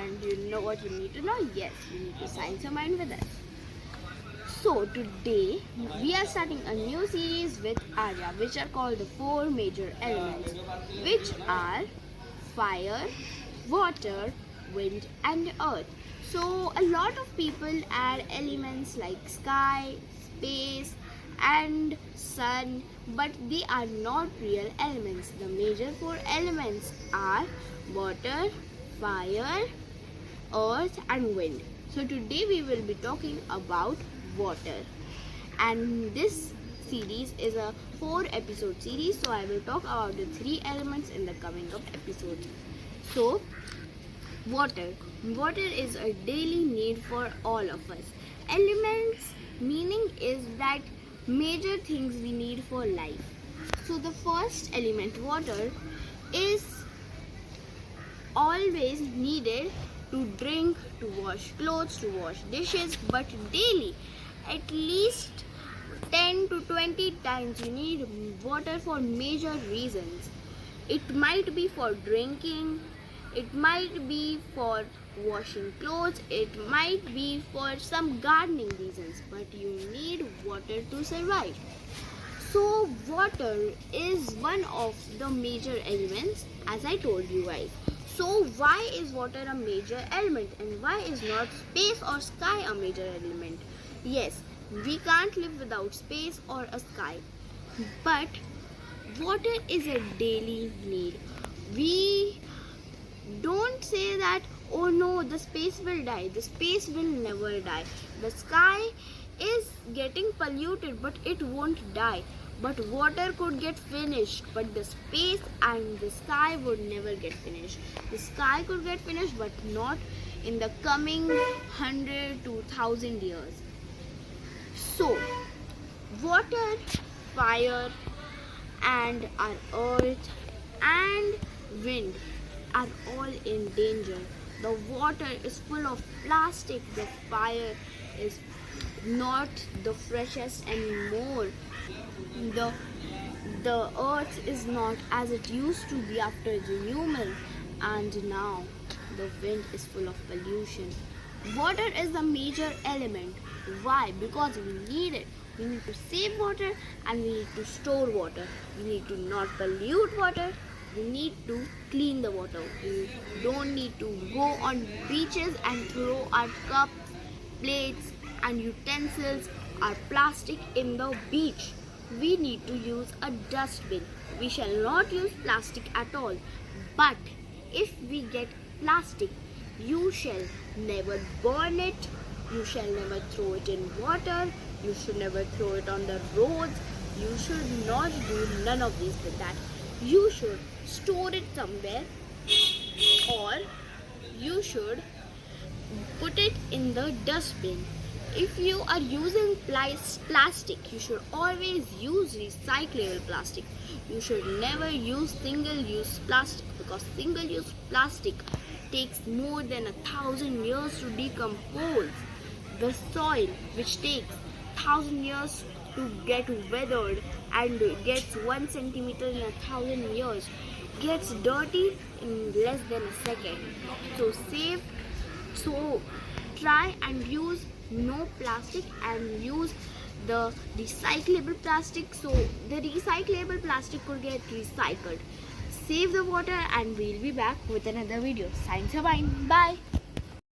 And you know what you need to know? Yes, you need to science your mind with us. So today we are starting a new series with Arya, which are called the four major elements, which are fire, water, wind and earth. So a lot of people add elements like sky, space and sun, but they are not real elements. The major four elements are water, fire, earth and wind. So today we will be talking about water, and this series is a 4 episode series, so I will talk about the 3 elements in the coming up episodes. So water is a daily need for all of us. Elements meaning is that major things we need for life. So the first element, water, is always needed to drink, to wash clothes, to wash dishes, but daily at least 10 to 20 times you need water for major reasons. It might be for drinking, it might be for washing clothes, it might be for some gardening reasons, but you need water to survive. So water is one of the major elements, as I told you guys. So why is water a major element, and why is not space or sky a major element? Yes, we can't live without space or a sky, but water is a daily need. We don't say that, oh no, the space will die. The space will never die. The sky is getting polluted, but it won't die. But water could get finished, but the space and the sky would never get finished. The sky could get finished, but not in the coming 100 to 1000 years. So, water, fire, and our earth and wind are all in danger. The water is full of plastic. The fire is not the freshest anymore. The earth is not as it used to be after the human, and now the wind is full of pollution. Water is the major element. Why? Because we need it. We need to save water and we need to store water. We need to not pollute water. We need to clean the water. We don't need to go on beaches and throw our cups, plates and utensils, our plastic in the beach. We need to use a dustbin. We shall not use plastic at all. But if we get plastic, you shall never burn it. You shall never throw it in water. You should never throw it on the roads. You should not do none of these with that. You should store it somewhere, or you should put it in the dustbin. If you are using plastic, you should always use recyclable plastic. You should never use single-use plastic, because single-use plastic takes more than 1000 years to decompose. The soil, which takes 1000 years to get weathered and gets 1 centimeter in 1000 years, gets dirty in less than a second. So try and use no plastic and use the recyclable plastic, so the recyclable plastic could get recycled. Save the water, and we'll be back with another video. Science your mind. Bye.